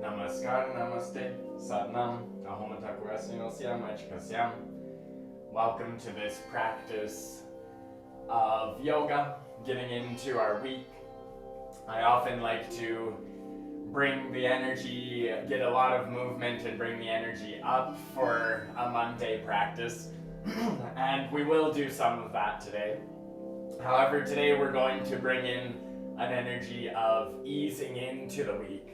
Namaskar, Namaste, Satnam, Ahomatakurasinosyam. Welcome to this practice of yoga, getting into our week. I often like to bring the energy, get a lot of movement and bring the energy up for a Monday practice. And we will do some of that today. However, today we're going to bring in an energy of easing into the week.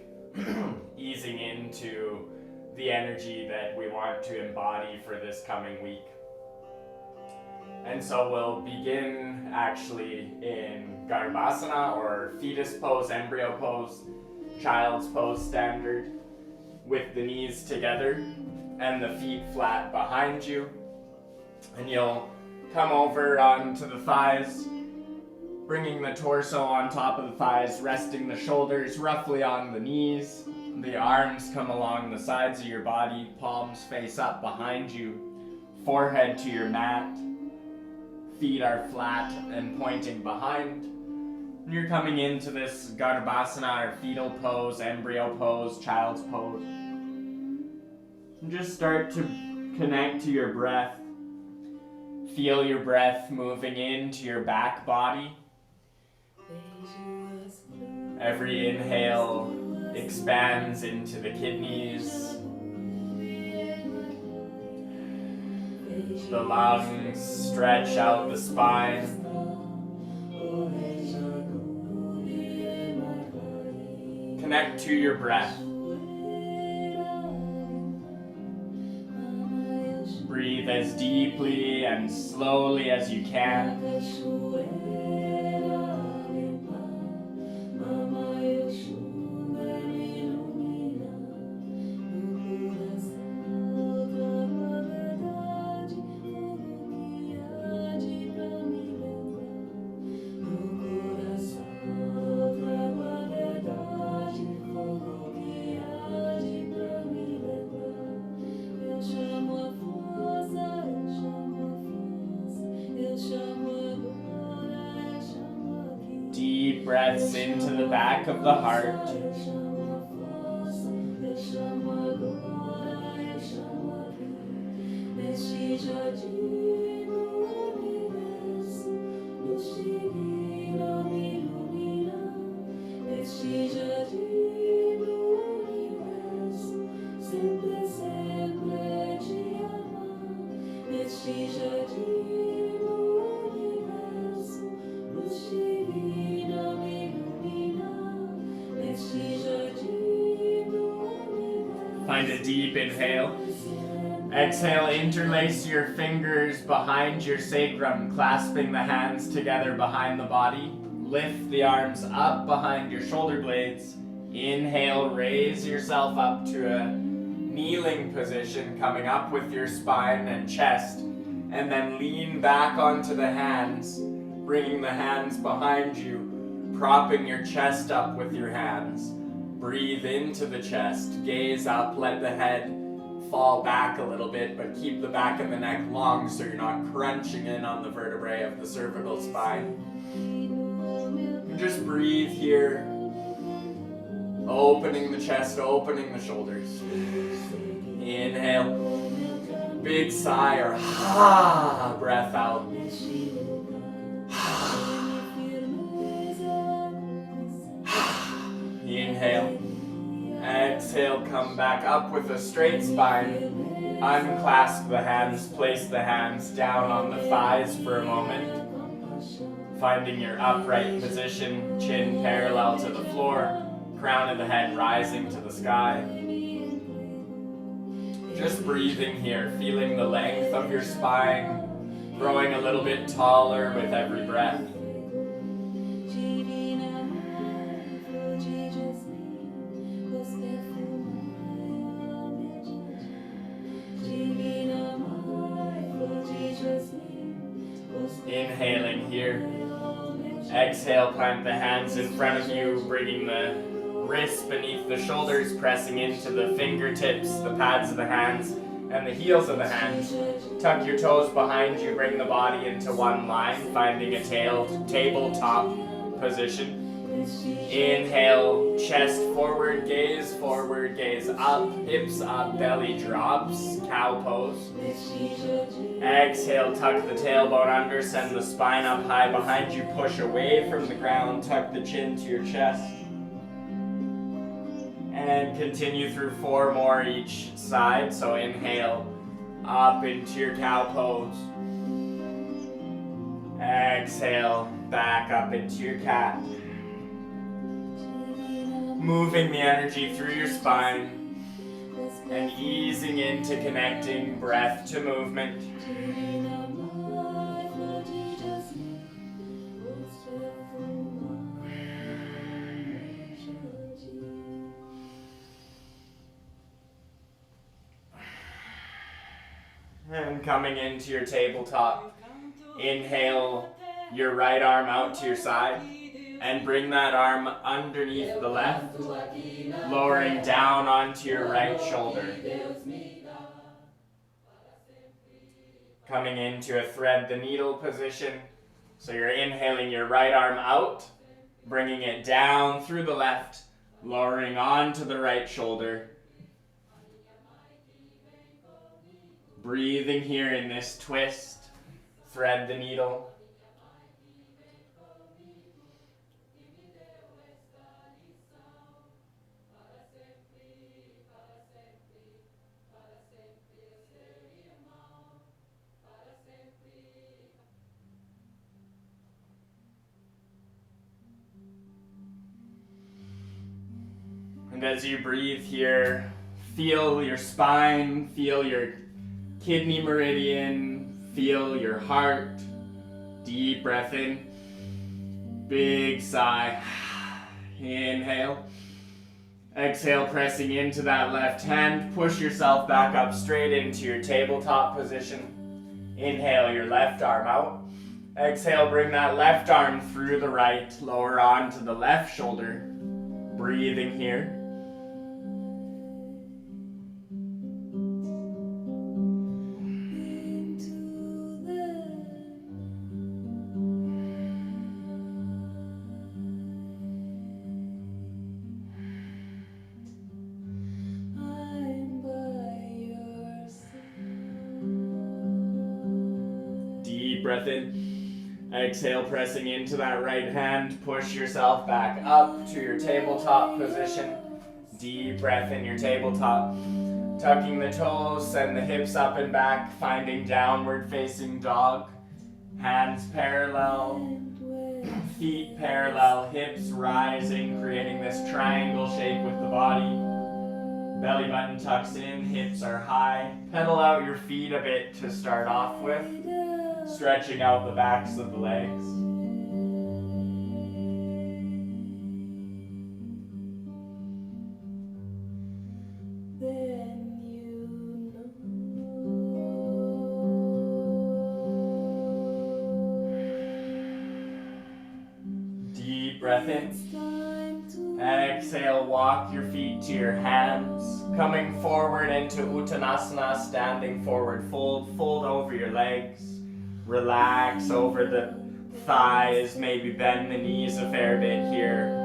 Easing into the energy that we want to embody for this coming week. And so we'll begin actually in Garbhasana, or fetus pose, embryo pose, child's pose standard, with the knees together and the feet flat behind you. And you'll come over onto the thighs, bringing the torso on top of the thighs, resting the shoulders roughly on the knees. The arms come along the sides of your body, palms face up behind you, forehead to your mat. Feet are flat and pointing behind. And you're coming into this Garbhasana, or fetal pose, embryo pose, child's pose. And just start to connect to your breath. Feel your breath moving into your back body. Every inhale expands into the kidneys. The lungs stretch out the spine. Connect to your breath. Breathe as deeply and slowly as you can. Deep breaths into the back of the heart. Find a deep inhale. Exhale, interlace your fingers behind your sacrum, clasping the hands together behind the body. Lift the arms up behind your shoulder blades. Inhale, raise yourself up to a kneeling position, coming up with your spine and chest. And then lean back onto the hands, bringing the hands behind you, propping your chest up with your hands. Breathe into the chest, gaze up, let the head fall back a little bit, but keep the back of the neck long so you're not crunching in on the vertebrae of the cervical spine. And just breathe here, opening the chest, opening the shoulders. Inhale, big sigh or ha breath out. Inhale. Exhale, come back up with a straight spine. Unclasp the hands, place the hands down on the thighs for a moment. Finding your upright position, chin parallel to the floor, crown of the head rising to the sky. Just breathing here, feeling the length of your spine, growing a little bit taller with every breath. Inhaling here. Exhale, plant the hands in front of you, bringing the wrists beneath the shoulders, pressing into the fingertips, the pads of the hands, and the heels of the hands. Tuck your toes behind you, bring the body into one line, finding a tabletop position. Inhale, chest forward, gaze up, hips up, belly drops, cow pose. Exhale, tuck the tailbone under, send the spine up high behind you, push away from the ground, tuck the chin to your chest. And continue through 4 more each side. So inhale, up into your cow pose. Exhale, back up into your cat. Moving the energy through your spine and easing into connecting breath to movement. And coming into your tabletop, inhale your right arm out to your side and bring that arm underneath the left, lowering down onto your right shoulder. Coming into a thread the needle position. So you're inhaling your right arm out, bringing it down through the left, lowering onto the right shoulder. Breathing here in this twist, thread the needle. And as you breathe here, feel your spine, feel your kidney meridian, feel your heart. Deep breath in, big sigh. Inhale. Exhale, pressing into that left hand. Push yourself back up straight into your tabletop position. Inhale your left arm out. Exhale, bring that left arm through the right, lower onto the left shoulder. Breathing here. Breath in. Exhale, pressing into that right hand. Push yourself back up to your tabletop position. Deep breath in your tabletop. Tucking the toes, send the hips up and back, finding downward facing dog. Hands parallel, feet parallel, hips rising, creating this triangle shape with the body. Belly button tucks in, hips are high. Pedal out your feet a bit to start off with. Stretching out the backs of the legs. Deep breath in. Exhale, walk your feet to your hands. Coming forward into Uttanasana, standing forward fold. Fold over your legs. Relax over the thighs, maybe bend the knees a fair bit here.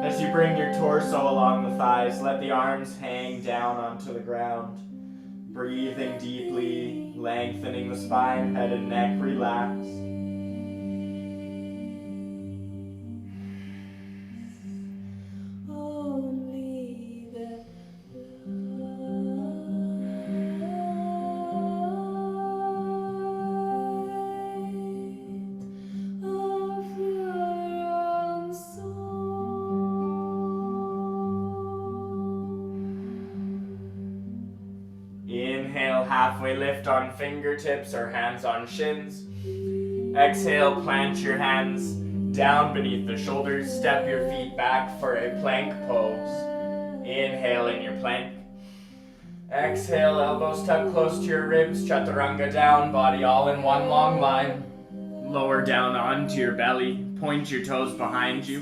As you bring your torso along the thighs, let the arms hang down onto the ground. Breathing deeply, lengthening the spine, head and neck relax. Inhale, halfway lift on fingertips or hands on shins. Exhale, plant your hands down beneath the shoulders. Step your feet back for a plank pose. Inhale in your plank. Exhale, elbows tucked close to your ribs. Chaturanga down, body all in one long line. Lower down onto your belly. Point your toes behind you.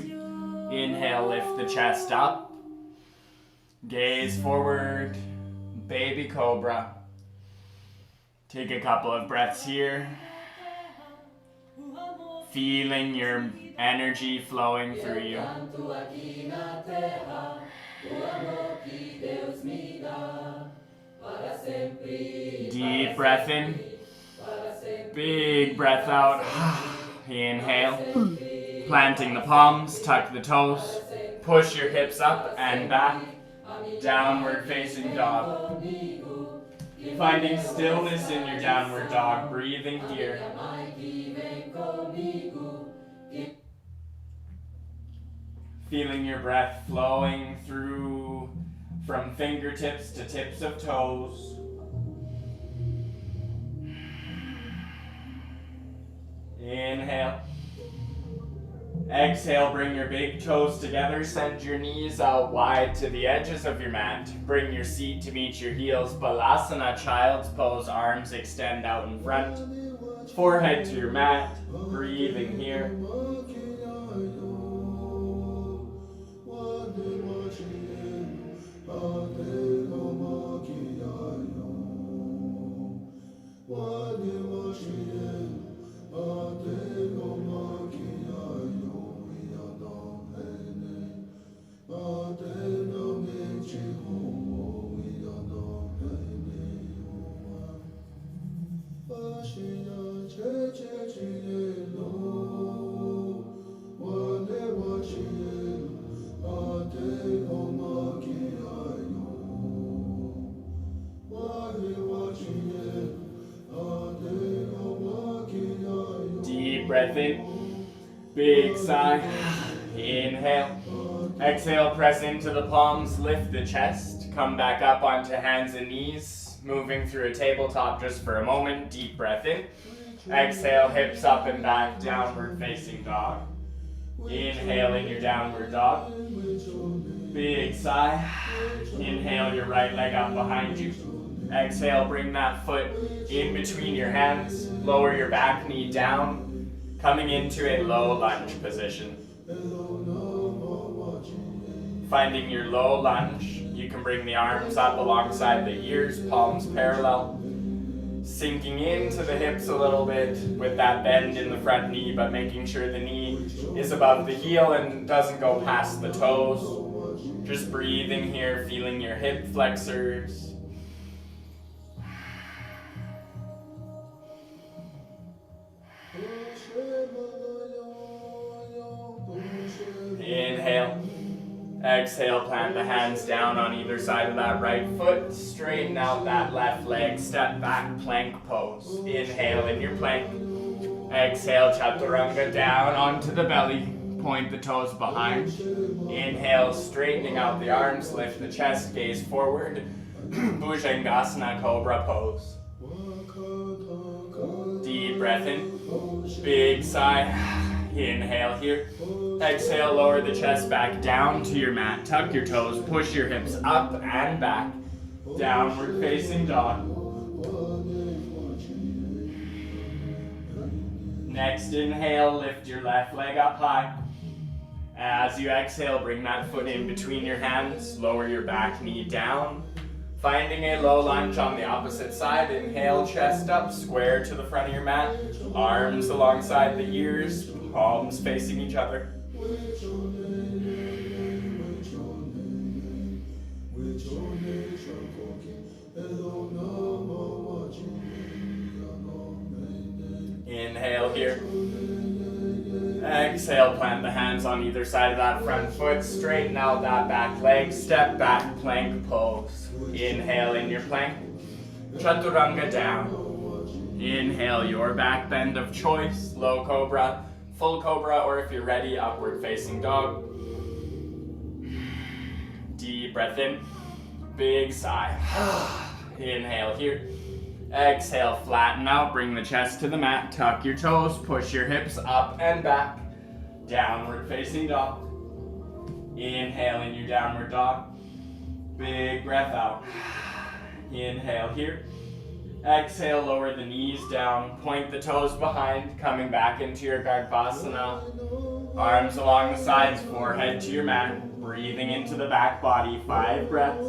Inhale, lift the chest up. Gaze forward. Baby cobra. Take a couple of breaths here. Feeling your Energy flowing through you. Deep breath in. Big breath out. Inhale. Planting the palms, tuck the toes. Push your hips up and back. Downward facing dog. Finding stillness in your downward dog. Breathing here. Feeling your breath flowing through from fingertips to tips of toes. Inhale. Exhale, bring your big toes together. Send your knees out wide to the edges of your mat. Bring your seat to meet your heels. Balasana, child's pose. Arms extend out in front. Forehead to your mat. Breathing here. Deep breath in, big sigh, inhale. Exhale, press into the palms, lift the chest, come back up onto hands and knees, moving through a tabletop just for a moment. Deep breath in. Exhale, hips up and back, downward facing dog. Inhale in your downward dog. Big sigh. Inhale your right leg up behind you. Exhale, bring that foot in between your hands. Lower your back knee down, coming into a low lunge position. Finding your low lunge, you can bring the arms up alongside the ears, palms parallel. Sinking into the hips a little bit with that bend in the front knee, but making sure the knee is above the heel and doesn't go past the toes. Just breathing here, feeling your hip flexors. Inhale. Exhale, plant the hands down on either side of that right foot. Straighten out that left leg. Step back, plank pose. Inhale in your plank. Exhale, chaturanga down onto the belly. Point the toes behind. Inhale, straightening out the arms. Lift the chest, gaze forward. Bhujangasana, cobra pose. Deep breath in. Big sigh. Inhale here. Exhale, lower the chest back down to your mat. Tuck your toes, push your hips up and back. Downward facing dog. Next inhale, lift your left leg up high. As you exhale, bring that foot in between your hands. Lower your back knee down. Finding a low lunge on the opposite side. Inhale, chest up, square to the front of your mat. Arms alongside the ears, palms facing each other. Inhale here. Exhale, plant the hands on either side of that front foot. Straighten out that back leg. Step back, plank pose. Inhale in your plank. Chaturanga down. Inhale your back bend of choice. Low cobra, full cobra, or if you're ready, upward facing dog. Deep breath in. Big sigh. Inhale here. Exhale, flatten out, bring the chest to the mat, tuck your toes, push your hips up and back. Downward facing dog. Inhale in your downward dog. Big breath out. Inhale here. Exhale, lower the knees down, point the toes behind, coming back into your Garbhasana. Arms along the sides, forehead to your mat, breathing into the back body, 5 breaths.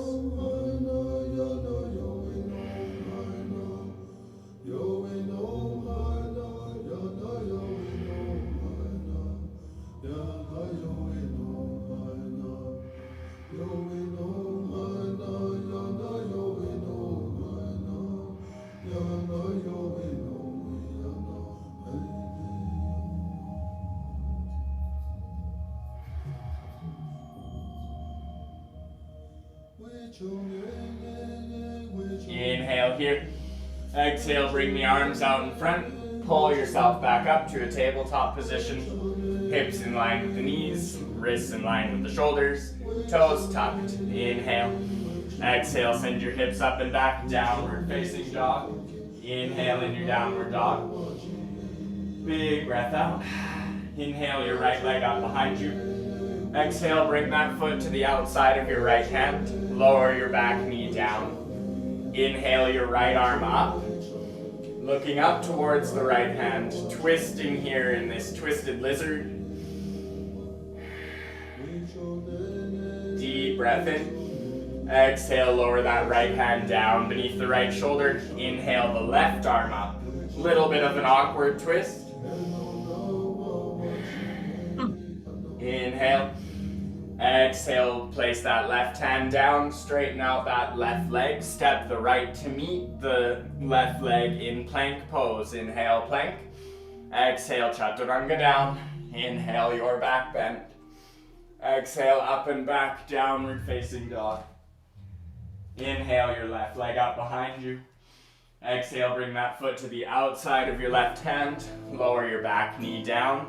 Inhale here. Exhale, bring the arms out in front. Pull yourself back up to a tabletop position. Hips in line with the knees. Wrists in line with the shoulders. Toes tucked. Inhale. Exhale, send your hips up and back. Downward facing dog. Inhale in your downward dog. Big breath out. Inhale your right leg up behind you. Exhale, bring that foot to the outside of your right hand. Lower your back knee down. Inhale your right arm up. Looking up towards the right hand. Twisting here in this twisted lizard. Deep breath in. Exhale, lower that right hand down beneath the right shoulder. Inhale the left arm up. Little bit of an awkward twist. Inhale. Exhale, place that left hand down, straighten out that left leg, step the right to meet the left leg in plank pose. Inhale, plank. Exhale, chaturanga down. Inhale, your back bend. Exhale, up and back, downward facing dog. Inhale, your left leg up behind you. Exhale, bring that foot to the outside of your left hand. Lower your back knee down.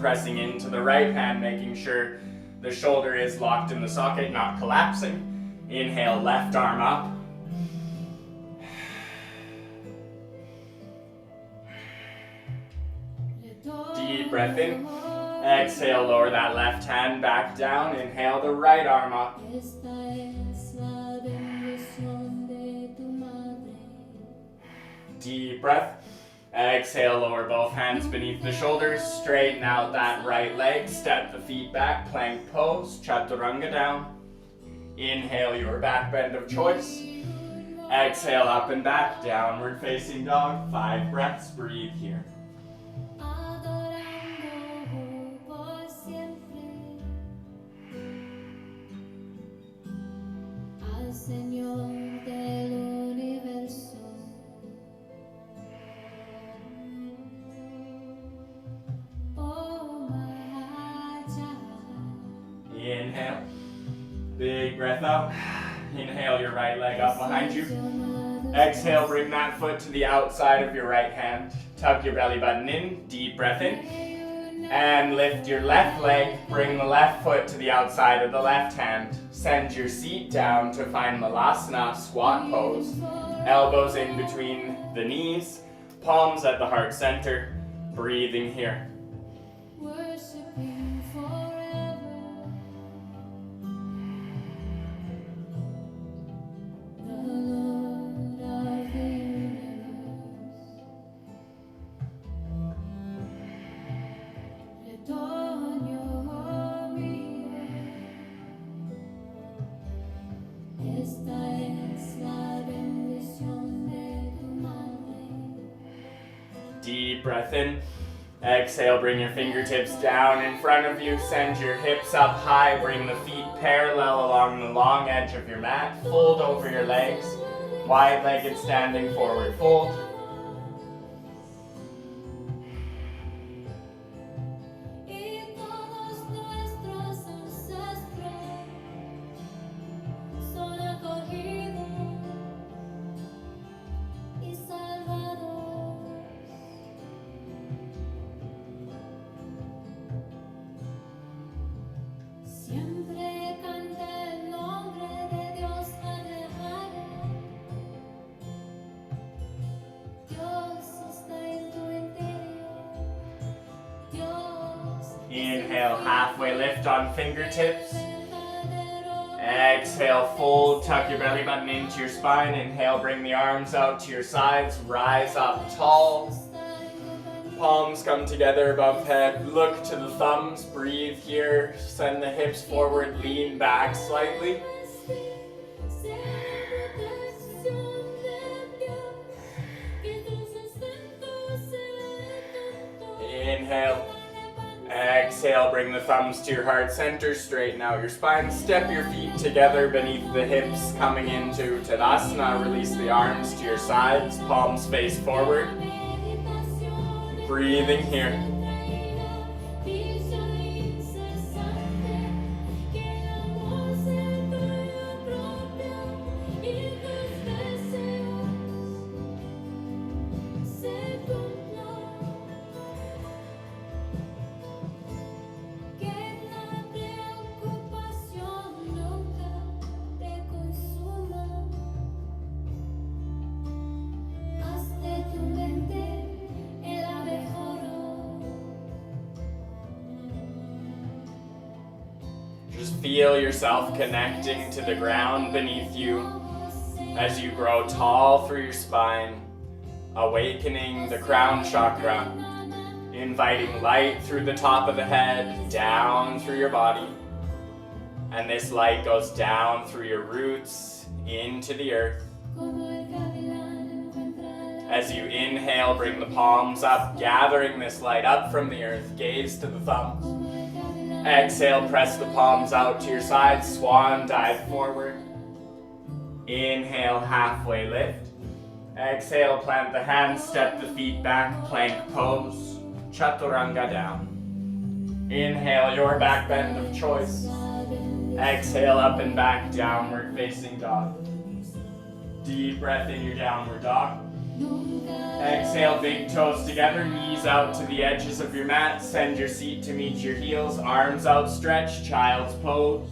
Pressing into the right hand, making sure the shoulder is locked in the socket, not collapsing. Inhale, left arm up. Deep breath in. Exhale, lower that left hand back down. Inhale the right arm up. Deep breath. Exhale, lower both hands beneath the shoulders, straighten out that right leg, step the feet back, plank pose, chaturanga down. Inhale your back bend of choice. Exhale, up and back, downward facing dog. 5 breaths, breathe here. Inhale, big breath out. Inhale your right leg up behind you. Exhale, bring that foot to the outside of your right hand. Tuck your belly button in, deep breath in. And lift your left leg, bring the left foot to the outside of the left hand. Send your seat down to find Malasana, squat pose. Elbows in between the knees, palms at the heart center. Breathing here. Deep breath in. Exhale, bring your fingertips down in front of you. Send your hips up high. Bring the feet parallel along the long edge of your mat. Fold over your legs. Wide-legged standing forward fold. Inhale, halfway lift on fingertips. Exhale, fold, tuck your belly button into your spine. Inhale, bring the arms out to your sides. Rise up tall. Palms come together above head. Look to the thumbs. Breathe here. Send the hips forward. Lean back slightly. Inhale. Exhale, bring the thumbs to your heart center, straighten out your spine, step your feet together beneath the hips, coming into Tadasana, release the arms to your sides, palms face forward. Breathing here. Just feel yourself connecting to the ground beneath you as you grow tall through your spine, awakening the crown chakra, inviting light through the top of the head, down through your body. And this light goes down through your roots into the earth. As you inhale, bring the palms up, gathering this light up from the earth, gaze to the thumbs. Exhale, press the palms out to your sides, swan dive forward. Inhale, halfway lift. Exhale, plant the hands, step the feet back, plank pose, chaturanga down. Inhale, your back bend of choice. Exhale, up and back, downward facing dog. Deep breath in your downward dog. Exhale, big toes together, knees out to the edges of your mat. Send your seat to meet your heels, arms outstretched, child's pose.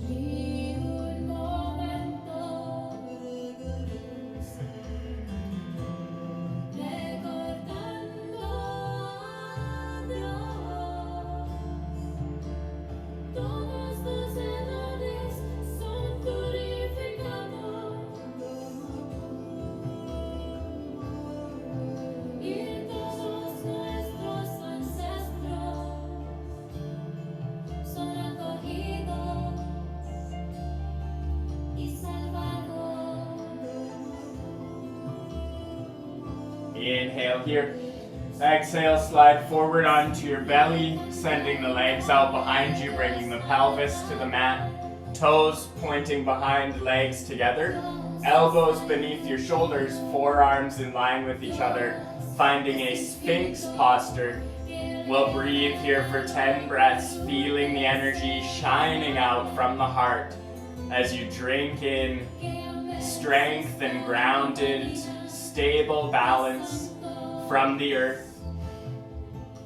Inhale here. Exhale, slide forward onto your belly, sending the legs out behind you, bringing the pelvis to the mat. Toes pointing behind, legs together. Elbows beneath your shoulders, forearms in line with each other, finding a sphinx posture. We'll breathe here for 10 breaths, feeling the energy shining out from the heart as you drink in strength and grounded, stable balance from the earth.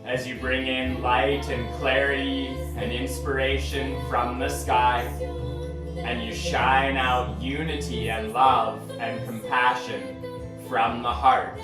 As you bring in light and clarity and inspiration from the sky, and you shine out unity and love and compassion from the heart.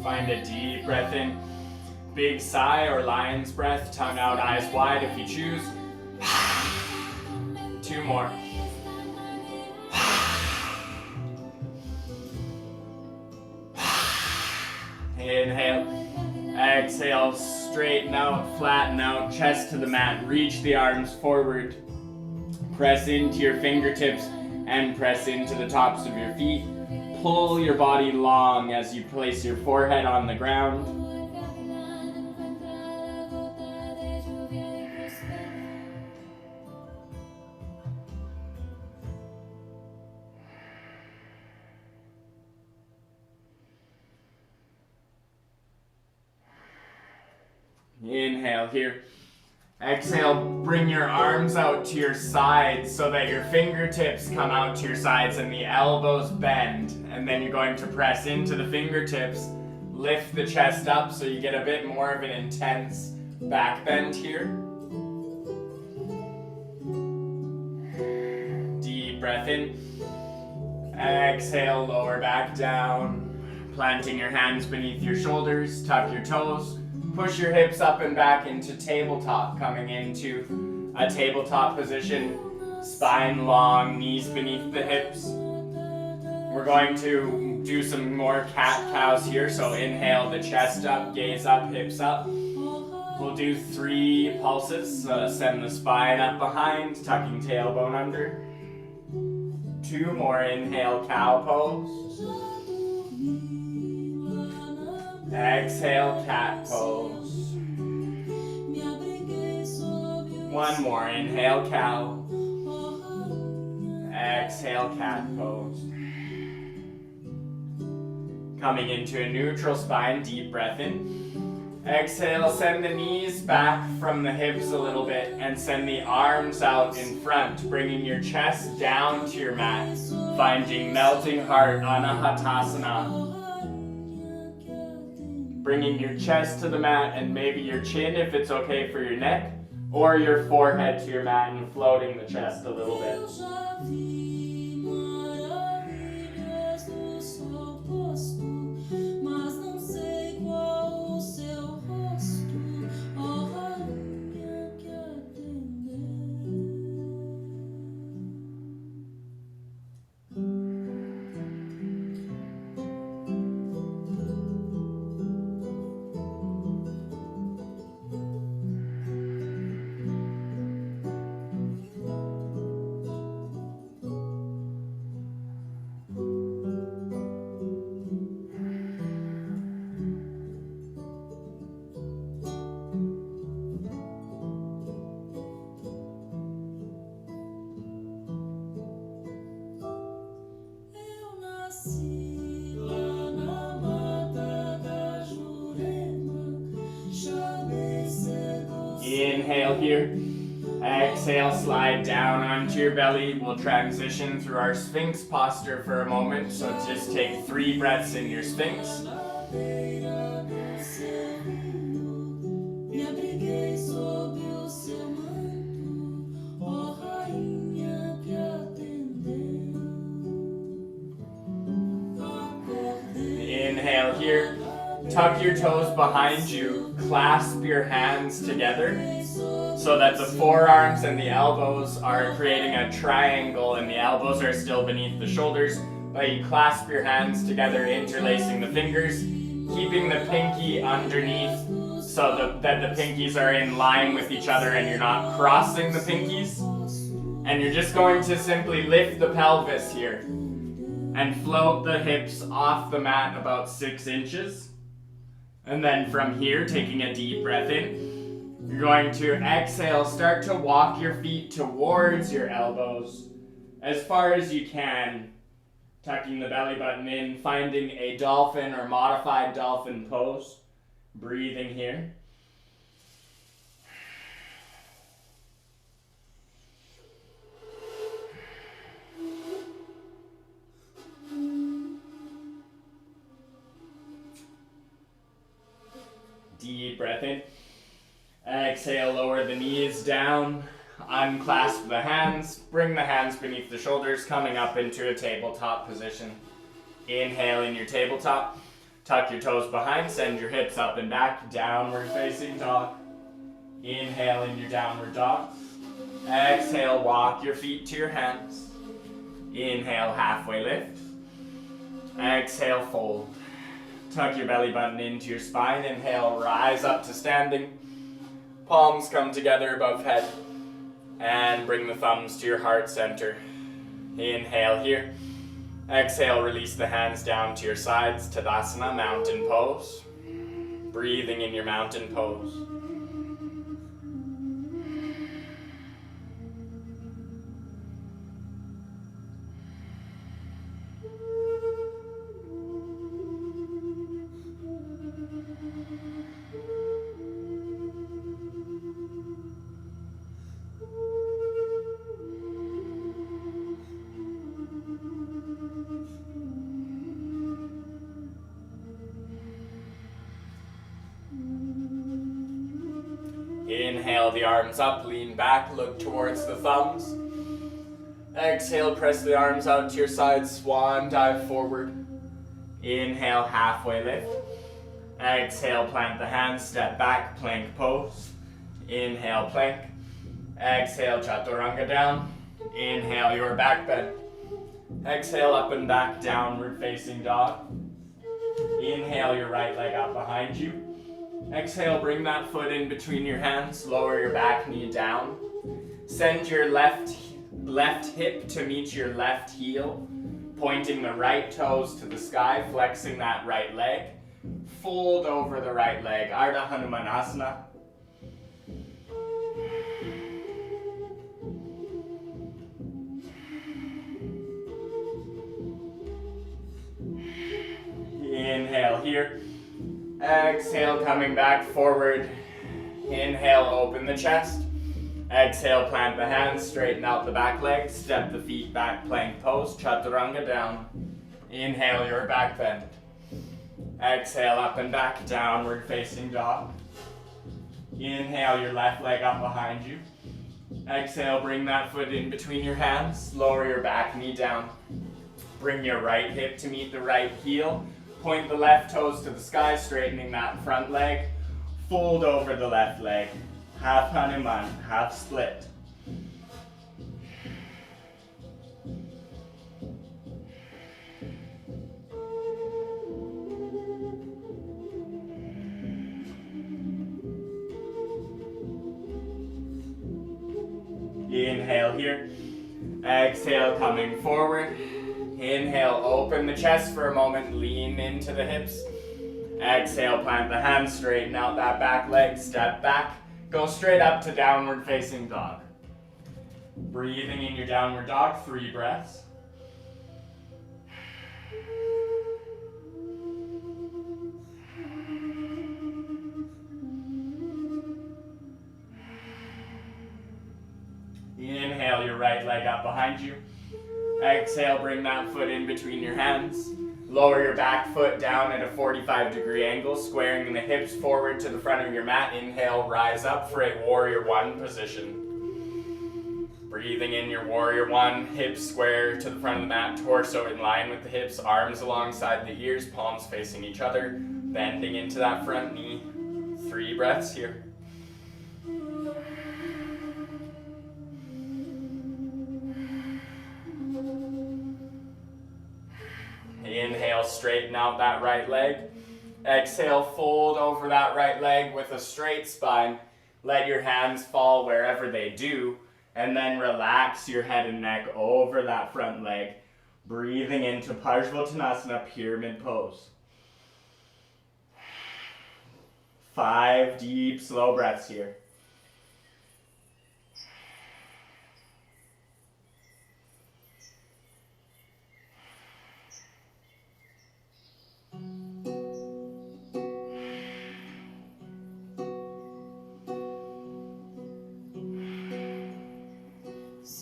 Find a deep breath in, big sigh or lion's breath, tongue out, eyes wide if you choose. 2 more. Inhale, exhale, straighten out, flatten out, chest to the mat, reach the arms forward. Press into your fingertips and press into the tops of your feet. Pull your body long as you place your forehead on the ground. Inhale here. Exhale, bring your arms out to your sides so that your fingertips come out to your sides and the elbows bend. And then you're going to press into the fingertips, lift the chest up so you get a bit more of an intense back bend here. Deep breath in. Exhale, lower back down. Planting your hands beneath your shoulders, tuck your toes. Push your hips up and back into tabletop, coming into a tabletop position. Spine long, knees beneath the hips. We're going to do some more cat-cows here, so inhale the chest up, gaze up, hips up. We'll do 3 pulses, send the spine up behind, tucking tailbone under. 2 more, inhale, cow pose. Exhale, cat pose. One more. Inhale, cow. Exhale, cat pose. Coming into a neutral spine, deep breath in. Exhale, send the knees back from the hips a little bit and send the arms out in front, bringing your chest down to your mat, finding melting heart on a Hathasana. Bringing your chest to the mat and maybe your chin if it's okay for your neck, or your forehead to your mat and floating the chest a little bit. Inhale here. Exhale, slide down onto your belly. We'll transition through our Sphinx posture for a moment. So just take 3 breaths in your Sphinx. Inhale here. Tuck your toes behind you. Clasp your hands together so that the forearms and the elbows are creating a triangle and the elbows are still beneath the shoulders. But you clasp your hands together, interlacing the fingers, keeping the pinky underneath so that the pinkies are in line with each other and you're not crossing the pinkies. And you're just going to simply lift the pelvis here and float the hips off the mat about 6 inches. And then from here, taking a deep breath in, you're going to exhale, start to walk your feet towards your elbows as far as you can, tucking the belly button in, finding a dolphin or modified dolphin pose, breathing here. Deep breath in. Exhale, lower the knees down. Unclasp the hands. Bring the hands beneath the shoulders, coming up into a tabletop position. Inhale in your tabletop. Tuck your toes behind. Send your hips up and back. Downward facing dog. Inhale in your downward dog. Exhale, walk your feet to your hands. Inhale, halfway lift. Exhale, fold. Tuck your belly button into your spine. Inhale, rise up to standing. Palms come together above head. And bring the thumbs to your heart center. Inhale here. Exhale, release the hands down to your sides. Tadasana, mountain pose. Breathing in your mountain pose. Inhale the arms up, lean back, look towards the thumbs. Exhale, press the arms out to your sides, swan dive forward. Inhale, halfway lift. Exhale, plant the hands, step back, plank pose. Inhale, plank. Exhale, chaturanga down. Inhale, your back bend. Exhale, up and back, downward facing dog. Inhale, your right leg up behind you. Exhale, bring that foot in between your hands, lower your back knee down. Send your left hip to meet your left heel, pointing the right toes to the sky, flexing that right leg. fold over the right leg, Ardha Hanumanasana. Inhale here. Exhale, coming back forward. Inhale, open the chest. Exhale, plant the hands, straighten out the back leg, step the feet back, plank pose, chaturanga down. Inhale, your back bend. Exhale, up and back, downward facing dog. Inhale, your left leg up behind you. Exhale, bring that foot in between your hands, lower your back knee down. Bring your right hip to meet the right heel. Point the left toes to the sky, straightening that front leg. Fold over the left leg. Half Hanuman, half split. Inhale here. Exhale, coming forward. Inhale, open the chest for a moment, lean into the hips. Exhale, plant the hands, straighten out that back leg, step back. Go straight up to downward facing dog. Breathing in your downward dog, 3 breaths. Inhale, your right leg up behind you. Exhale, bring that foot in between your hands. Lower your back foot down at a 45-degree angle, squaring the hips forward to the front of your mat. Inhale, rise up for a warrior one position. Breathing in your warrior one, hips square to the front of the mat, torso in line with the hips, arms alongside the ears, palms facing each other, bending into that front knee. 3 breaths here. Inhale, straighten out that right leg. Exhale, fold over that right leg with a straight spine. Let your hands fall wherever they do, and then relax your head and neck over that front leg. Breathing into Parsvottanasana, pyramid pose. 5 deep, slow breaths here.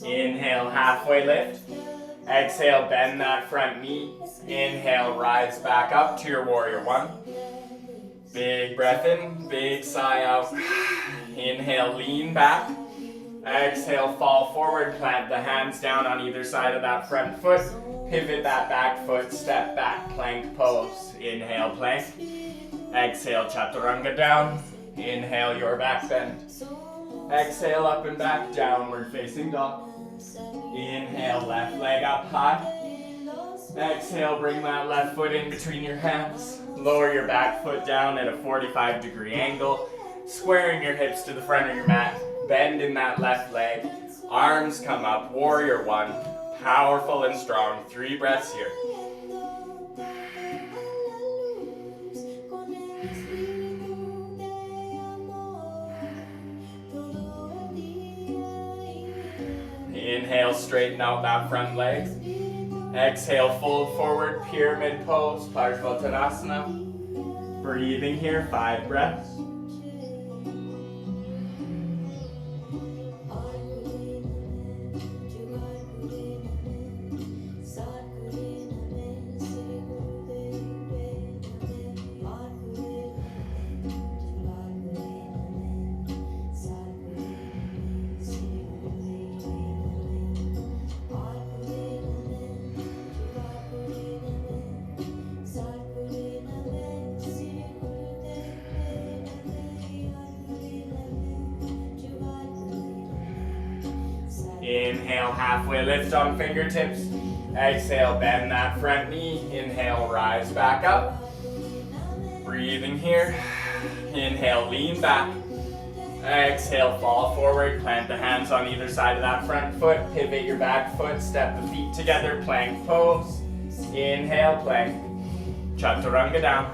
Inhale, halfway lift. Exhale, bend that front knee. Inhale, rise back up to your warrior one. Big breath in, big sigh out. Inhale, lean back. Exhale, fall forward, plant the hands down on either side of that front foot. Pivot that back foot, step back, plank pose. Inhale, plank. Exhale, chaturanga down. Inhale, your back bend. Exhale, up and back, downward facing dog. Inhale, left leg up high. Exhale, bring that left foot in between your hands. Lower your back foot down at a 45-degree angle, squaring your hips to the front of your mat. Bend in that left leg. Arms come up, warrior one. Powerful and strong. 3 breaths here. Inhale, straighten out that front leg. Exhale, fold forward, pyramid pose, Parsvottanasana. Breathing here, 5 breaths. Inhale, halfway lift on fingertips. Exhale, bend that front knee. Inhale, rise back up. Breathing here. Inhale, lean back. Exhale, fall forward. Plant the hands on either side of that front foot. Pivot your back foot. Step the feet together. Plank pose. Inhale, plank. Chaturanga down.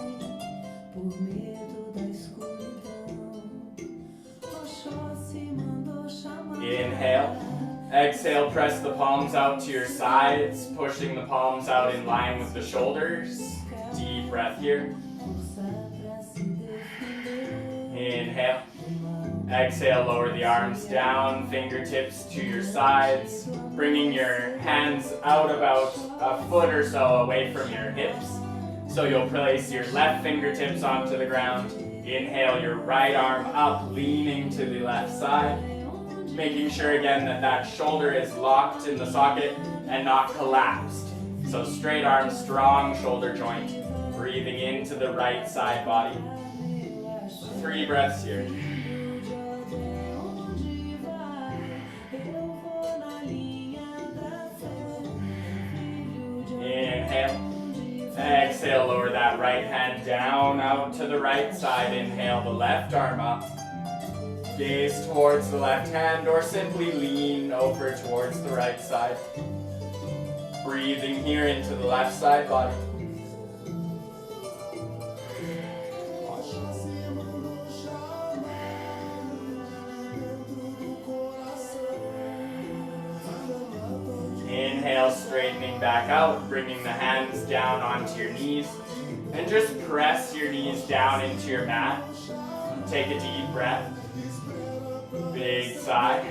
Inhale. Exhale, press the palms out to your sides, pushing the palms out in line with the shoulders. Deep breath here. Inhale. Exhale, lower the arms down, fingertips to your sides, bringing your hands out about a foot or so away from your hips. So you'll place your left fingertips onto the ground. Inhale, your right arm up, leaning to the left side. Making sure again that that shoulder is locked in the socket and not collapsed. So straight arm, strong shoulder joint. Breathing into the right side body. 3 breaths here. Inhale. Exhale, lower that right hand down out to the right side. Inhale, the left arm up. Gaze towards the left hand or simply lean over towards the right side. Breathing here into the left side body. Inhale, straightening back out, bringing the hands down onto your knees. And just press your knees down into your mat. Take a deep breath. Big sigh.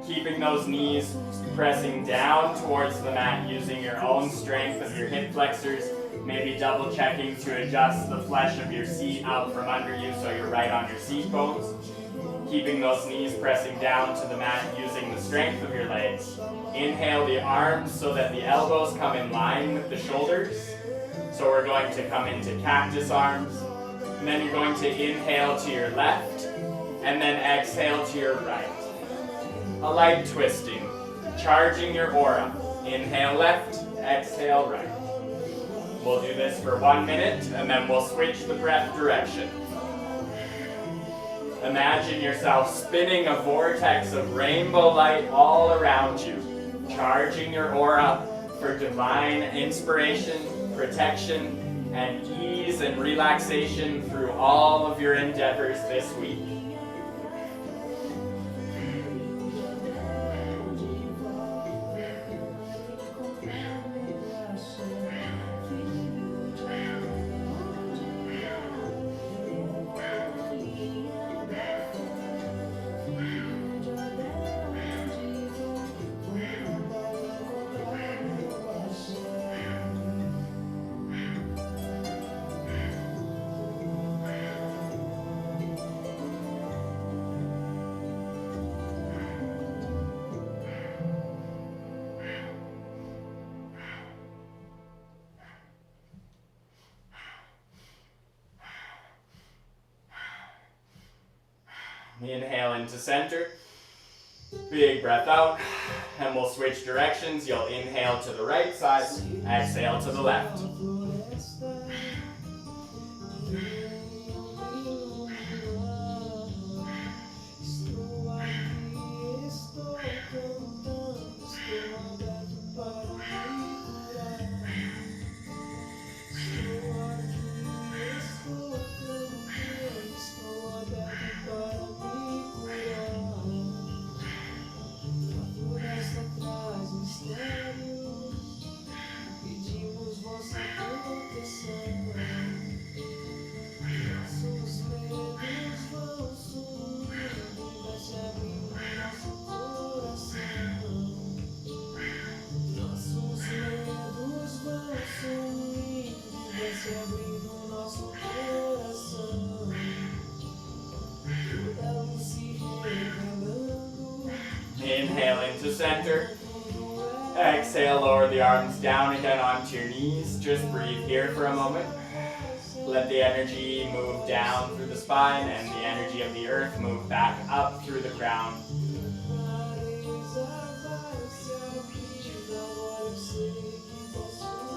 Keeping those knees pressing down towards the mat using your own strength of your hip flexors. Maybe double checking to adjust the flesh of your seat out from under you so you're right on your seat bones. Keeping those knees pressing down to the mat using the strength of your legs. Inhale the arms so that the elbows come in line with the shoulders. So we're going to come into cactus arms. And then you're going to inhale to your left. And then exhale to your right. A light twisting, charging your aura. Inhale left, exhale right. We'll do this for 1 minute, and then we'll switch the breath direction. Imagine yourself spinning a vortex of rainbow light all around you, charging your aura for divine inspiration, protection, and ease and relaxation through all of your endeavors this week. Inhale into center, big breath out, and we'll switch directions. You'll inhale to the right side, exhale to the left. Inhale into center. Exhale, lower the arms down again onto your knees. Just breathe here for a moment. Let the energy move down through the spine and the energy of the earth move back up through the crown.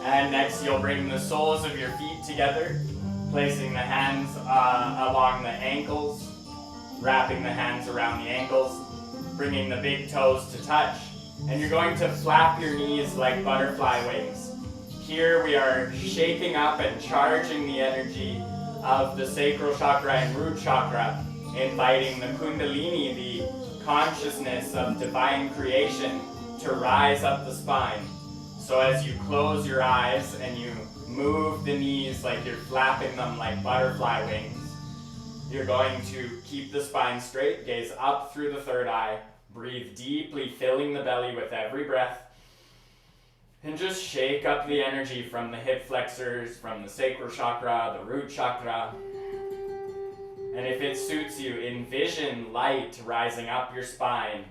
And next you'll bring the soles of your feet together, placing the hands along the ankles, wrapping the hands around the ankles, bringing the big toes to touch, and you're going to flap your knees like butterfly wings. Here we are shaping up and charging the energy of the sacral chakra and root chakra, inviting the kundalini, the consciousness of divine creation, to rise up the spine. So as you close your eyes and you move the knees like you're flapping them like butterfly wings, you're going to keep the spine straight, gaze up through the third eye, breathe deeply, filling the belly with every breath, and just shake up the energy from the hip flexors, from the sacral chakra, the root chakra. And if it suits you, envision light rising up your spine.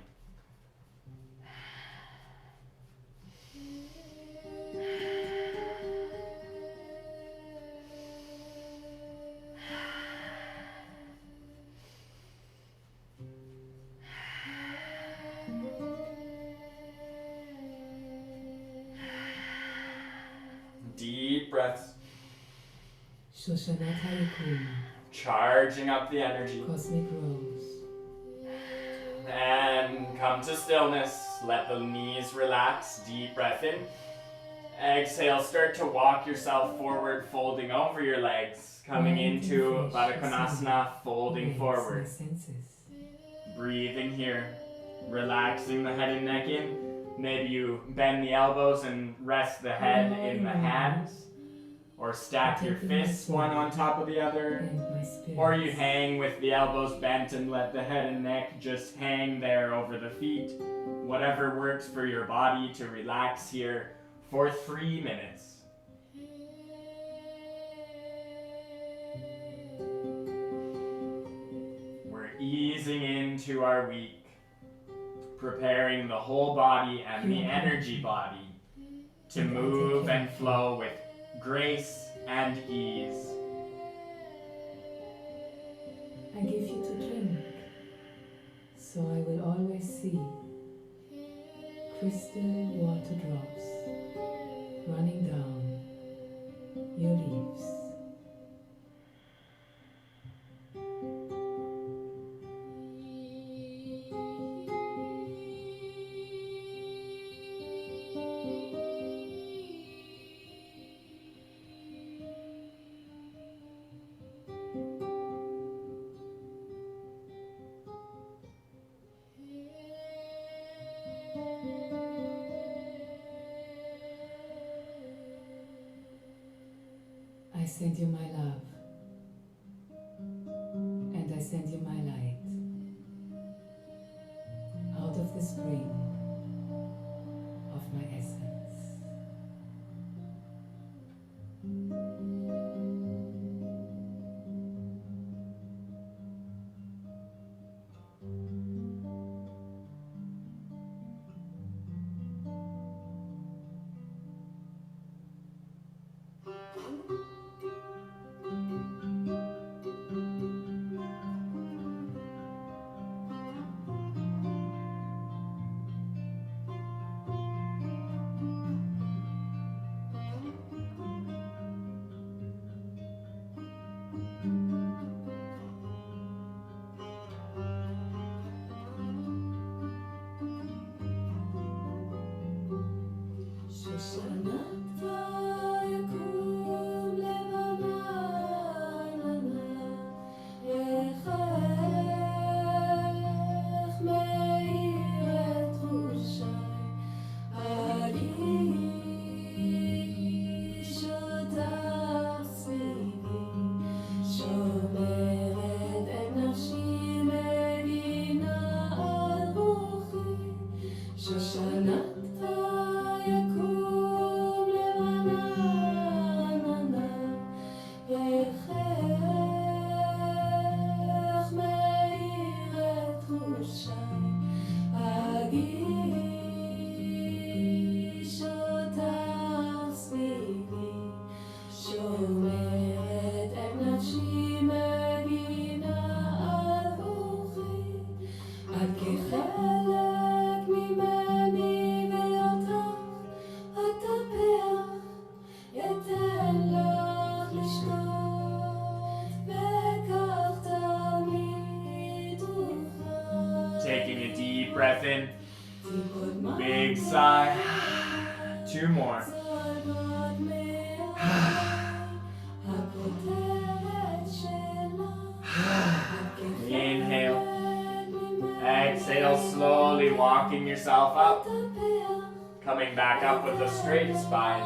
Deep breaths. Charging up the energy. Cosmic Rose. And come to stillness. Let the knees relax. Deep breath in. Exhale, start to walk yourself forward, folding over your legs. Coming into Baddha Konasana, folding forward. Breathing here. Relaxing the head and neck in. Maybe you bend the elbows and rest the head in the hands. Or stack your fists one on top of the other. Or you hang with the elbows bent and let the head and neck just hang there over the feet. Whatever works for your body to relax here for 3 minutes. We're easing into our week, preparing the whole body and the energy body to move and flow with grace and ease. I give you to drink, so I will always see crystal water drops running down your leaves. I send you my love, and I send you my light out of the spring of my essence. Taking a deep breath in. Big sigh. 2 more. walking yourself up, coming back up with a straight spine.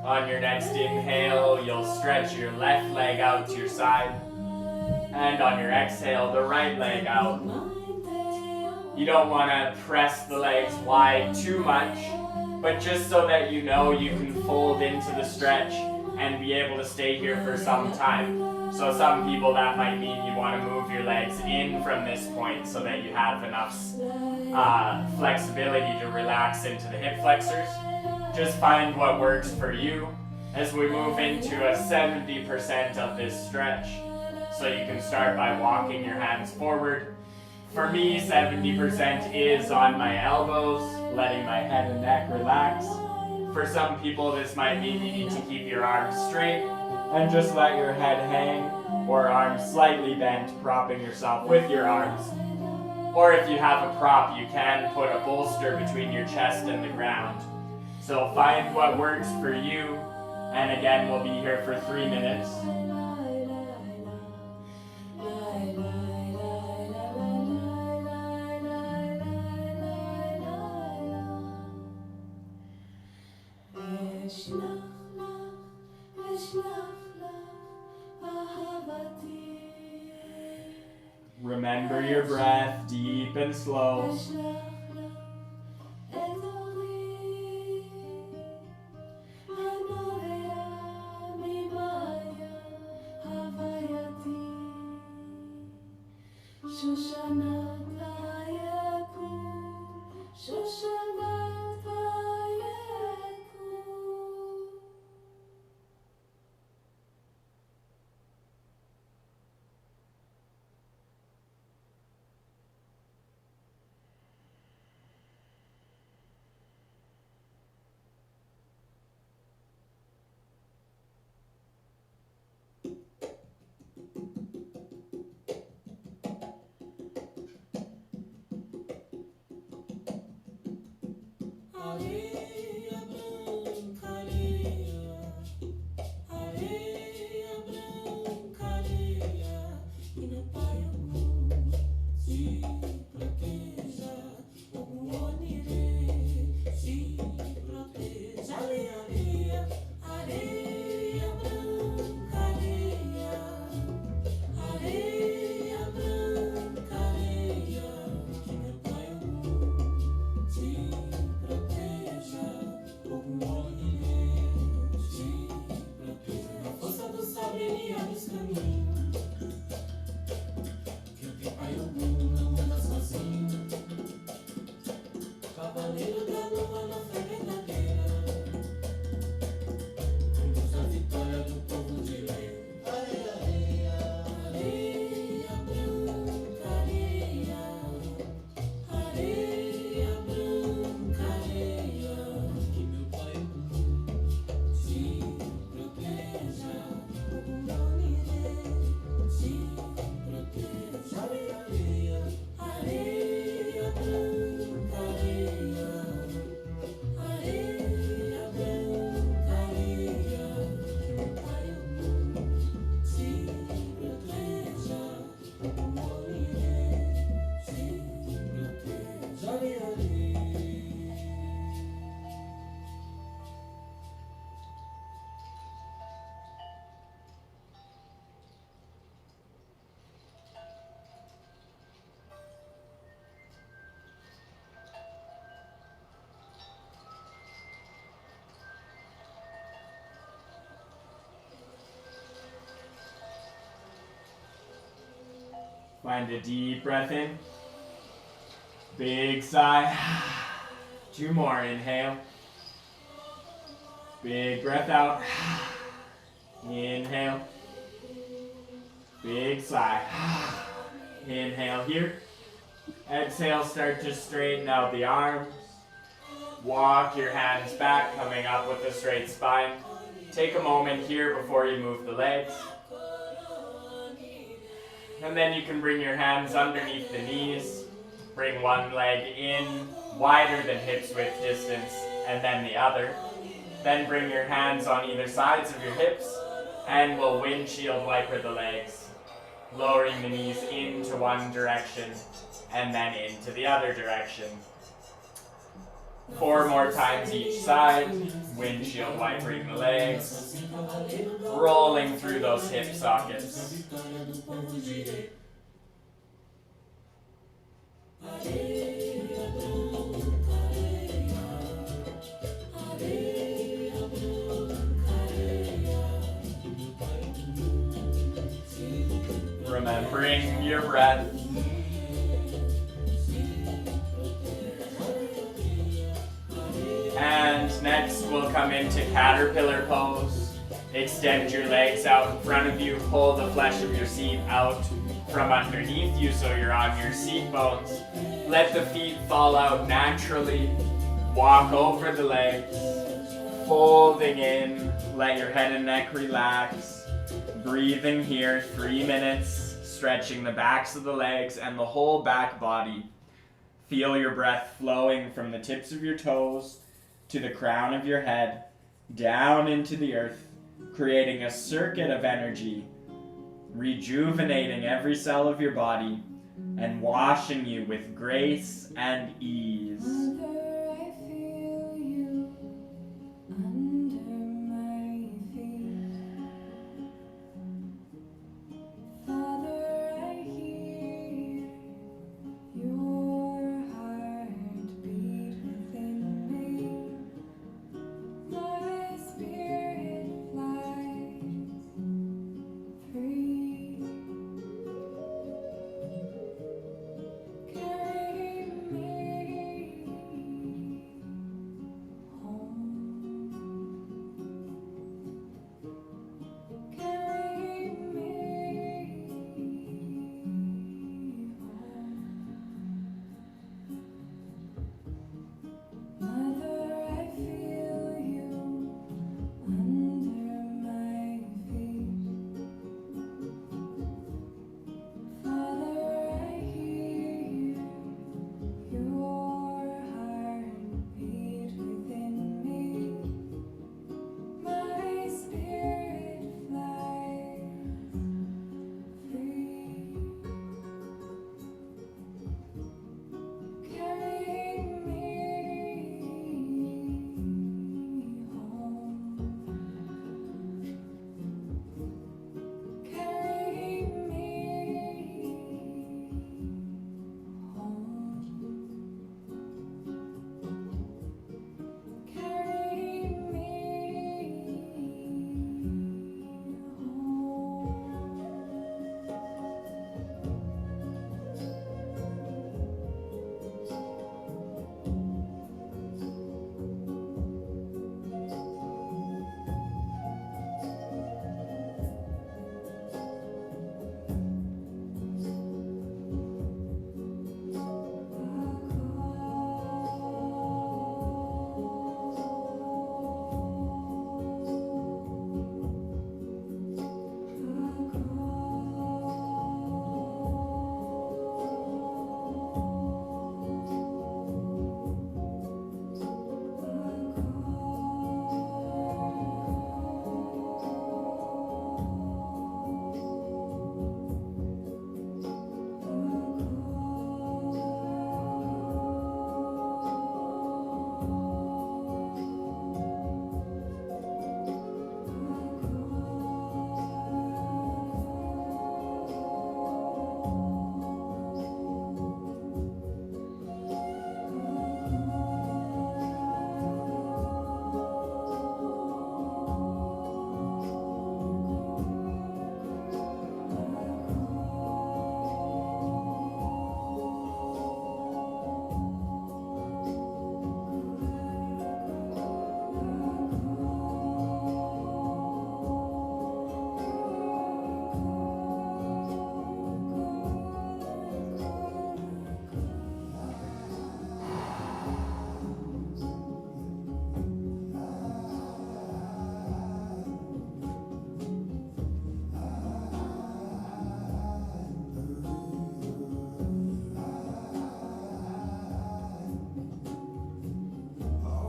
On your next inhale, you'll stretch your left leg out to your side, and on your exhale, the right leg out. You don't want to press the legs wide too much, but just so that you know you can fold into the stretch and be able to stay here for some time. So some people, that might mean you want to move your legs in from this point so that you have enough flexibility to relax into the hip flexors. Just find what works for you as we move into a 70% of this stretch. So you can start by walking your hands forward. For me, 70% is on my elbows, letting my head and neck relax. For some people, this might mean you need to keep your arms straight and just let your head hang, or arms slightly bent, propping yourself with your arms. Or if you have a prop, you can put a bolster between your chest and the ground. So find what works for you, and again, we'll be here for 3 minutes. Remember your breath, deep and slow. Find a deep breath in. Big sigh. 2 more. Inhale. Big breath out. Inhale. Big sigh. Inhale here. Exhale, start to straighten out the arms. Walk your hands back, coming up with a straight spine. Take a moment here before you move the legs. And then you can bring your hands underneath the knees. Bring one leg in, wider than hips width distance, and then the other. Then bring your hands on either sides of your hips, and we'll windshield wiper the legs, lowering the knees into one direction and then into the other direction. 4 more times each side, windshield wipering the legs, rolling through those hip sockets. Remembering your breath. And next we'll come into caterpillar pose. Extend your legs out in front of you. Pull the flesh of your seat out from underneath you so you're on your seat bones. Let the feet fall out naturally. Walk over the legs. Folding in. Let your head and neck relax. Breathing here, 3 minutes. Stretching the backs of the legs and the whole back body. Feel your breath flowing from the tips of your toes to the crown of your head, down into the earth, creating a circuit of energy, rejuvenating every cell of your body, and washing you with grace and ease. Mother, I feel you under my feet. Father, I hear your heartbeat within me. My spirit flies free. Carry me home. Carry me home. Mother, I feel you under my feet. Father, I hear your heartbeat within me. My spirit flies free. Carry me home. Carry me home. Carry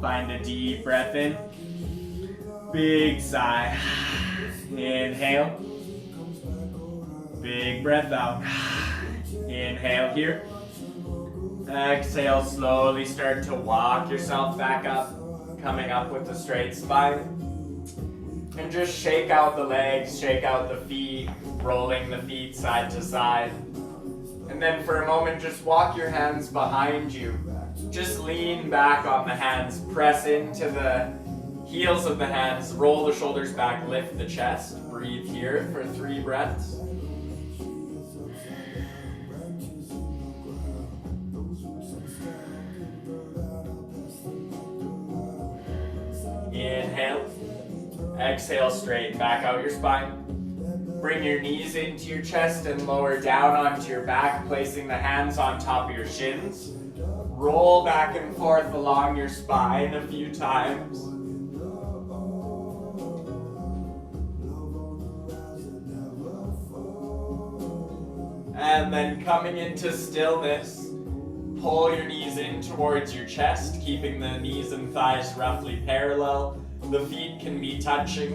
Find a deep breath in. Big sigh. Inhale. Big breath out. Inhale here. Exhale, slowly start to walk yourself back up, coming up with a straight spine. And just shake out the legs, shake out the feet, rolling the feet side to side. And then for a moment, just walk your hands behind you. Just lean back on the hands, press into the heels of the hands, roll the shoulders back, lift the chest. Breathe here for 3 breaths. Inhale. Exhale, straighten back out your spine. Bring your knees into your chest and lower down onto your back, placing the hands on top of your shins. Roll back and forth along your spine a few times. And then coming into stillness, pull your knees in towards your chest, keeping the knees and thighs roughly parallel. The feet can be touching.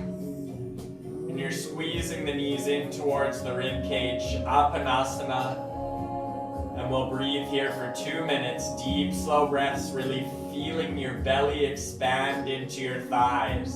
And you're squeezing the knees in towards the rib cage, Apanasana. And we'll breathe here for 2 minutes. Deep, slow breaths, really feeling your belly expand into your thighs.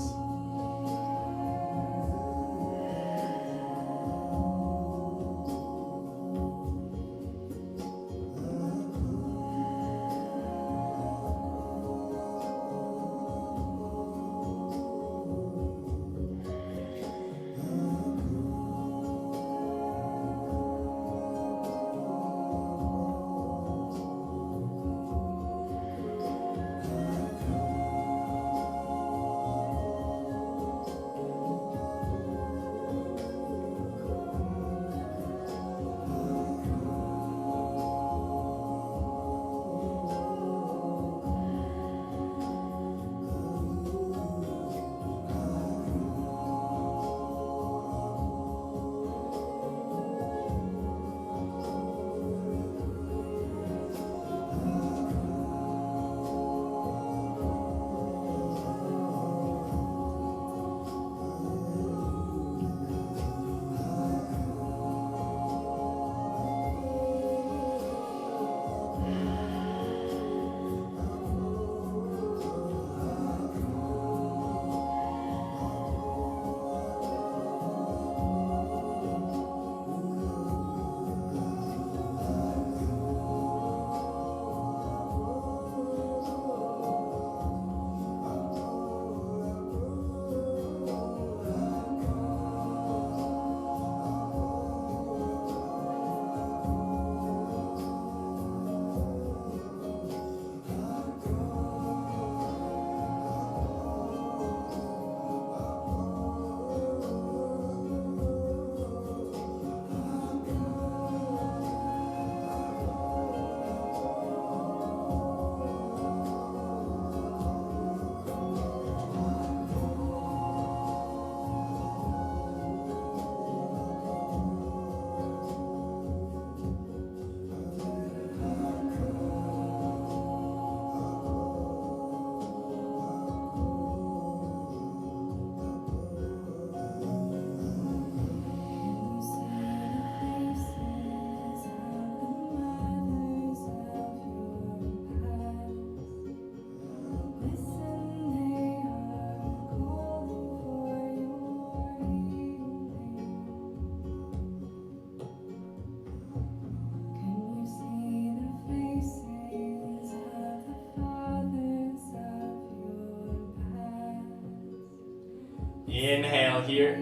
Inhale here.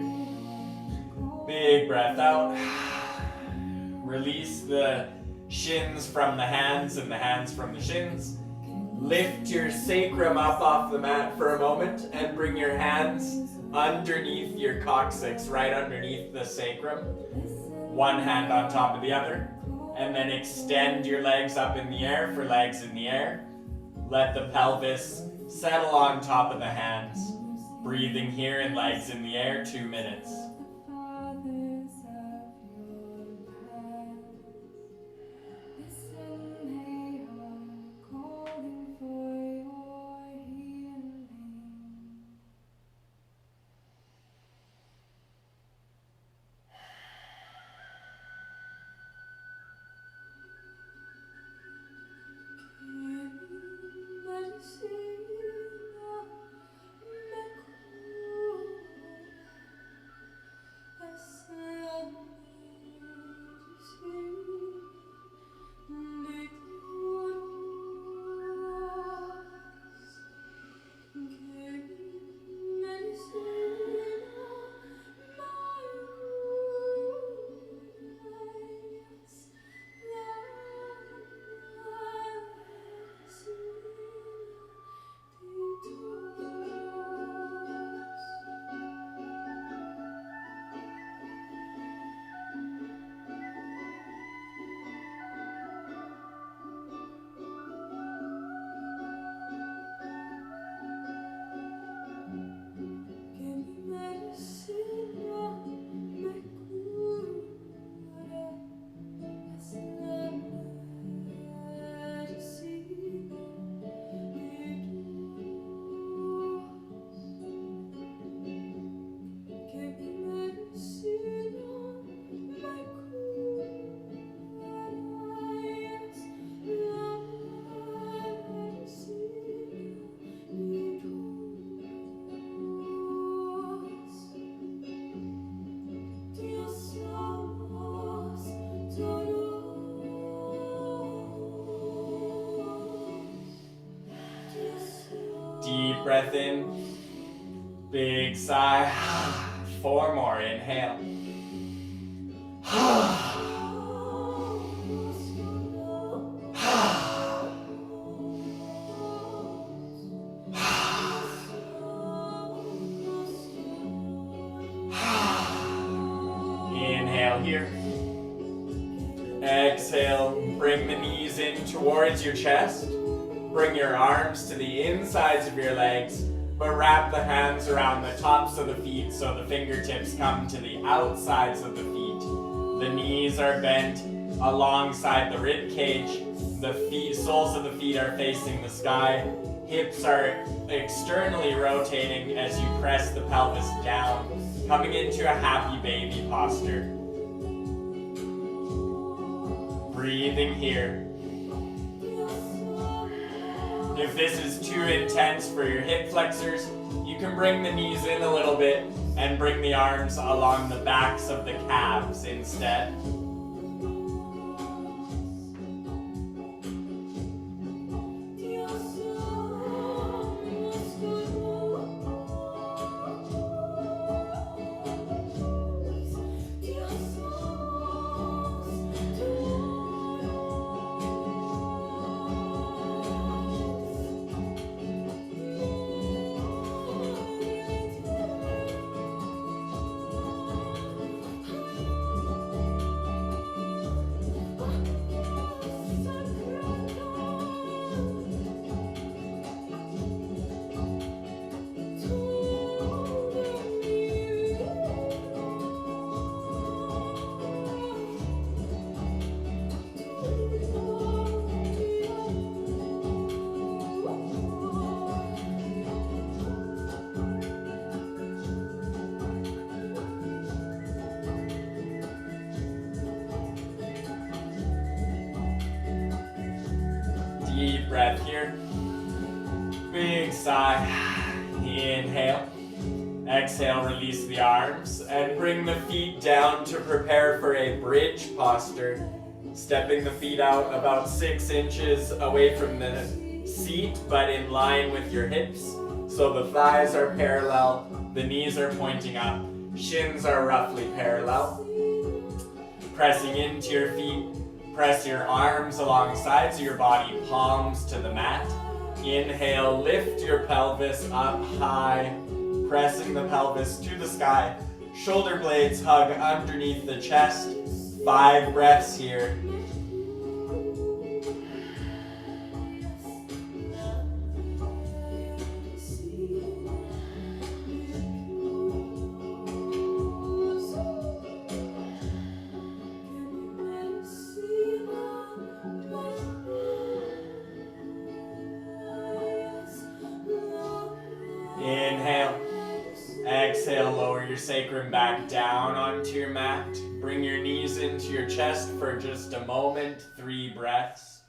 Big breath out. Release the shins from the hands and the hands from the shins. Lift your sacrum up off the mat for a moment and bring your hands underneath your coccyx, right underneath the sacrum. One hand on top of the other. And then extend your legs up in the air for legs in the air. Let the pelvis settle on top of the hands. Breathing here and legs in the air, 2 minutes. breath in. Big sigh. 4 more. Inhale. Inhale here. Exhale, bring the knees in towards your chest. Bring your arms to the insides of your legs, but wrap the hands around the tops of the feet so the fingertips come to the outsides of the feet. The knees are bent alongside the rib cage. The soles of the feet are facing the sky. Hips are externally rotating as you press the pelvis down, coming into a happy baby posture. Breathing here. If this is too intense for your hip flexors, you can bring the knees in a little bit and bring the arms along the backs of the calves instead. Deep breath here. Big sigh. Inhale. Exhale, release the arms and bring the feet down to prepare for a bridge posture. Stepping the feet out about 6 inches away from the seat, but in line with your hips. So the thighs are parallel, the knees are pointing up, shins are roughly parallel. Pressing into your feet. Press your arms along sides of your body, palms to the mat. Inhale, lift your pelvis up high, pressing the pelvis to the sky. Shoulder blades hug underneath the chest. 5 breaths here. Inhale. Exhale, lower your sacrum back down onto your mat. Bring your knees into your chest for just a moment. 3 breaths.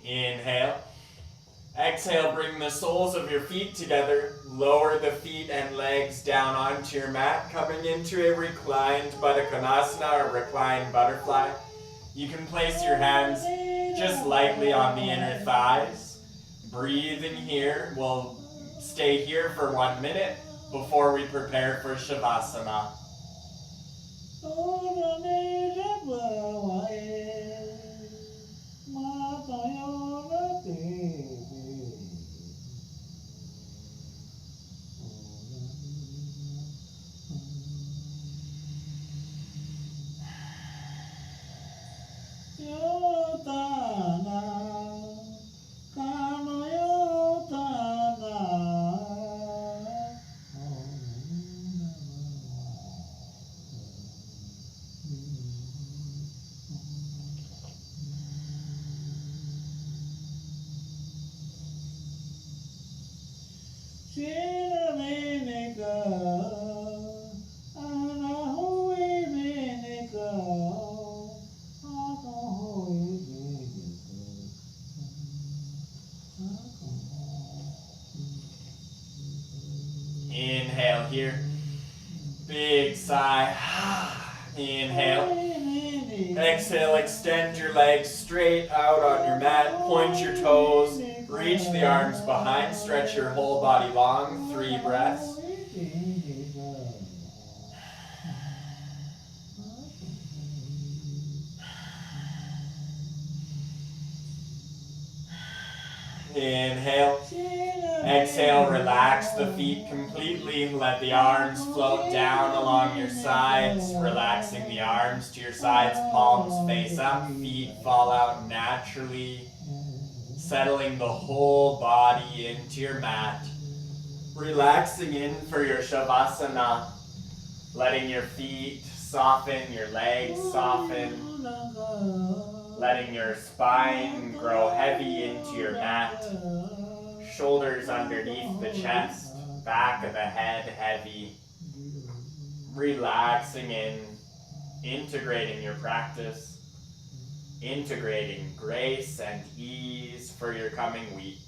Inhale. Exhale, bring the soles of your feet together. Lower the feet and legs down onto your mat, coming into a reclined Baddha Konasana or reclined butterfly. You can place your hands just lightly on the inner thighs. Breathing here. We'll stay here for 1 minute before we prepare for Shavasana. Inhale here. Inhale. Exhale, extend your legs straight out on your mat. Point your toes. Reach the arms behind. Stretch your whole body long. 3 breaths. Inhale. Exhale, relax the feet completely. Let the arms float down along your sides, relaxing the arms to your sides, palms face up, feet fall out naturally, settling the whole body into your mat. Relaxing in for your Shavasana, letting your feet soften, your legs soften, letting your spine grow heavy into your mat. Shoulders underneath the chest, back of the head heavy. Relaxing in, integrating your practice, integrating grace and ease for your coming week.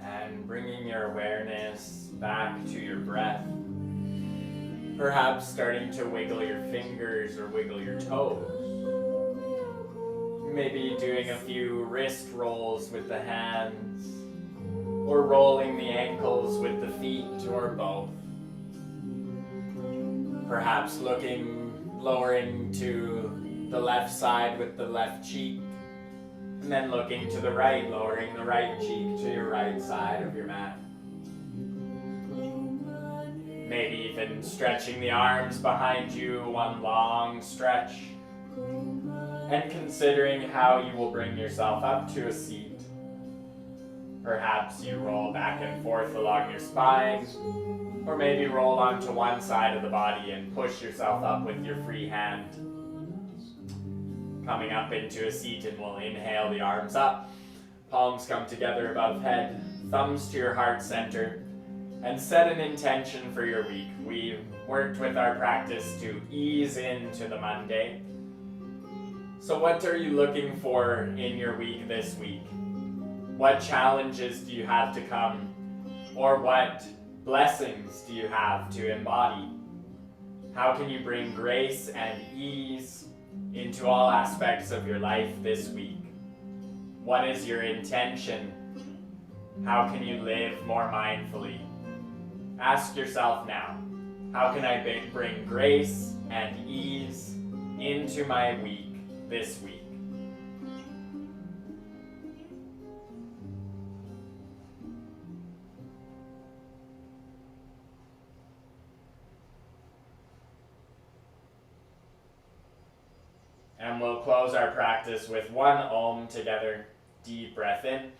And bringing your awareness back to your breath. Perhaps starting to wiggle your fingers or wiggle your toes. Maybe doing a few wrist rolls with the hands, or rolling the ankles with the feet, or both. Perhaps lowering to the left side with the left cheek, and then looking to the right, lowering the right cheek to your right side of your mat. Maybe even stretching the arms behind you, one long stretch. And considering how you will bring yourself up to a seat. Perhaps you roll back and forth along your spine, or maybe roll onto one side of the body and push yourself up with your free hand. Coming up into a seat, and we'll inhale the arms up. Palms come together above head, thumbs to your heart center, and set an intention for your week. We've worked with our practice to ease into the Monday. So what are you looking for in your week this week? What challenges do you have to come? Or what blessings do you have to embody? How can you bring grace and ease into all aspects of your life this week? What is your intention? How can you live more mindfully? Ask yourself now, how can I bring grace and ease into my week this week? And we'll close our practice with one Om together. Deep breath in.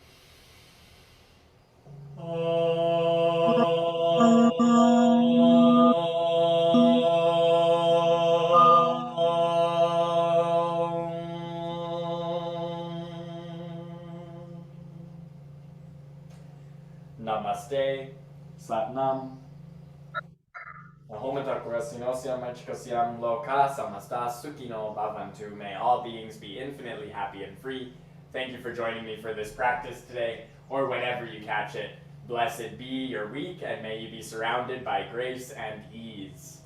Namaste. Satnam. Ahomatakurasinosyam loka samasta sukino bhavantu. May all beings be infinitely happy and free. Thank you for joining me for this practice today, or whenever you catch it. Blessed be your week, and may you be surrounded by grace and ease.